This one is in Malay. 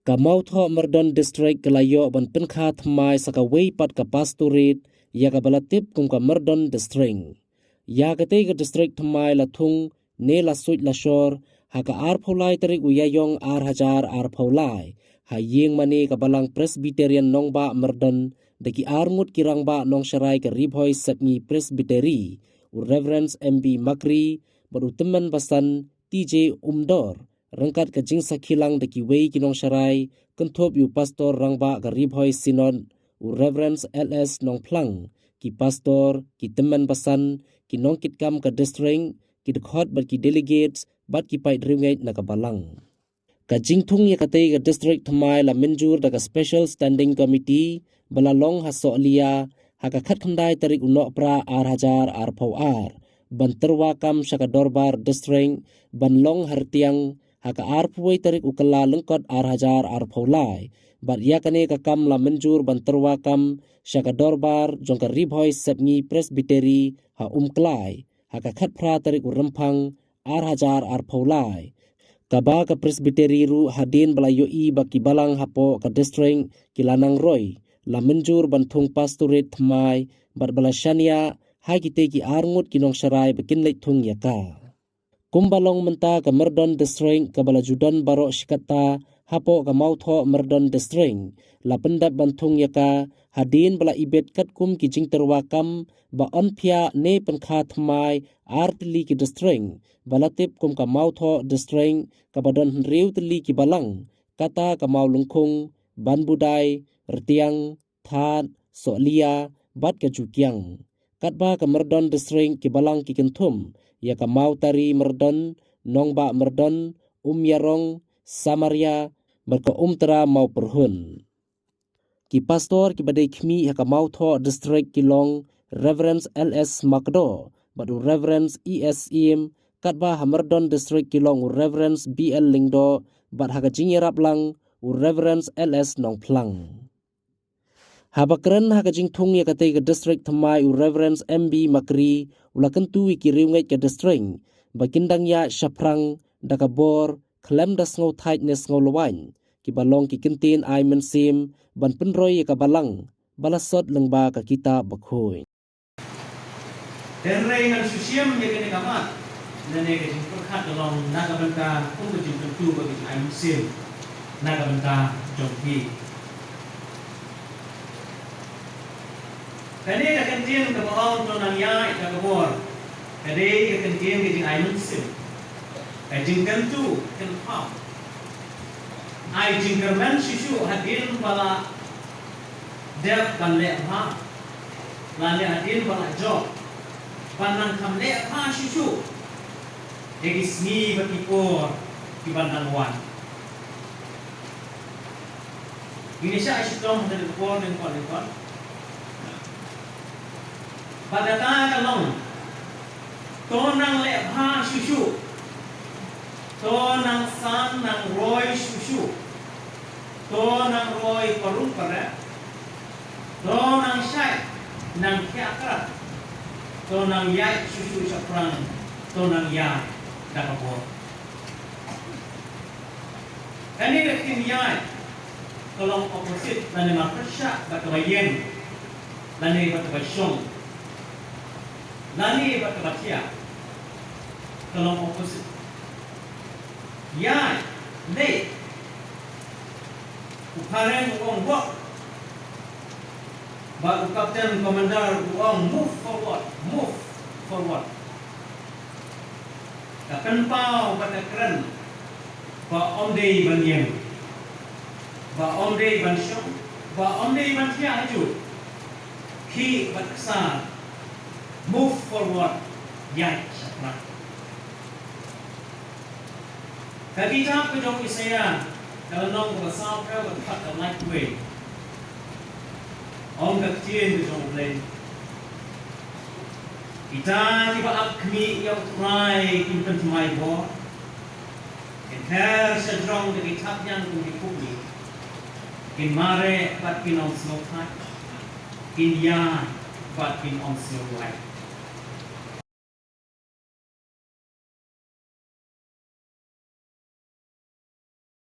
Kamau tho Merdon district kelayo ban penkha thmai sakawei pat ka pastorate ya ka balatip kum ka Merdon district. Ya ka te ka district thmai la thung ne la suit la shor ha ka ar pholai tarik uyayong ar hajar ar pholai ha yeng mani ka balang Presbyterian nong ba Merdon deki ar ngut kirang ba nong sharai ka ribhoi satngi Presbyteri Reverend MB Makri baru teman basan TJ Umdor rangkat ka jing sakhilang deki wei kinong sharai kenthop yu pastor rangba ka ribhoi sinon Reverend LS nong plang ki pastor ki teman basan ki nong kitkam ka district ki dekhot bat ki delegates bat ki pai dringai na ka balang ka jingthung ya katei ka district thmai la menjur da ka special standing committee balalong ha solia ha ka khat khandai tarik uno pra ar hajar ar phau ar ban terwa kam saka dorbar district ban long hartiang ha ka ar phuai tarik ukala lengkot ar hajar ar phau lai bat ya kane ka kam la menjur ban terwa kam saka dorbar jong ka ribhoi sapngi Presbyteri ha klai ha ka khat phra tarik urampang ar hajar ar phau lai kaba ka Presbyteri ru hadin balayo i baki balang hapo ka district kilanang roy la menjur banthung pastorate thmai bat balashania hai kite ki arngut kinong sharai bikin leit thung yaka kumbalong menta ka Merdon district ka balajudan baro shikata hapo ka mautho Merdon district la pendap banthung yaka hadin bala ibet kat kum ki jingterwa kam ba onphia ne penkha thmai artli ki district balatip kum ka mautho district ka badon riu tli ki balang kata ka mau lungkhung ban budai rtiang that solia bat ka jukiang katba ka Merdon district ki balang ki kenthum ya ka mau tari Merdon nongba Merdon yarong Samaria berka tera mau perhun ki pastor ki badai khmi ya ka mau tho district ki long Reverend LS Makdo badu Reverend ESM katba ha Merdon district ki long Reverend BL Lingdo bat ha ka jingerap lang Reverend LS nong plang habakren ha ka jingthung ya ka te ka district thmai Reverend MB Makri ulakan tu ki riungai ka district bakindang ya shaprang dakabor klem das ngau tightness ngau lawan ki balong ki kintin ai mensim ban penroy ka balang balasot lengba ka kita bakhoi dan rai nang susiam ya kene kamat nane ke jingkur khat long naga banta ung ke jingkur tu bagi ai mensim naga banta jongki kane ka kentin ka baong to nang ya ka kabor kade ka kentin ke jing ai mensim ka jingkan tu ken pam ai jingkerman sisu hadin bala dep ban le ha la le hadin bala job banang kam le ha sisu egi sni baki por ki bandang wan ini sya istom dari por dan kon pada ta kalong tonang le ha sisu tonang san nang roy susu tonang roy parung para tonang syai nang kiakra tonang yai susu saprang tonang yai dakapor kani ketin yai tolong opposite lani makrasya batabayen lani batabasyong lani batabatya tolong opposite ya le uparen uang wak ba kapten komandar uang move forward akan pau pada keren ba omdei banyen ba omdei bansyong ba omdei bantia aju ki baksa move forward ya sapra kaki jam ke jong isaya kalau nong ko sao ka ba khat ka light way ong ka tien ke jong play kita tiba akmi yang try kimpen mai bo in her sa jong de tap yang ku di kupni in mare bat kin on snow time in ya bat kin on snow white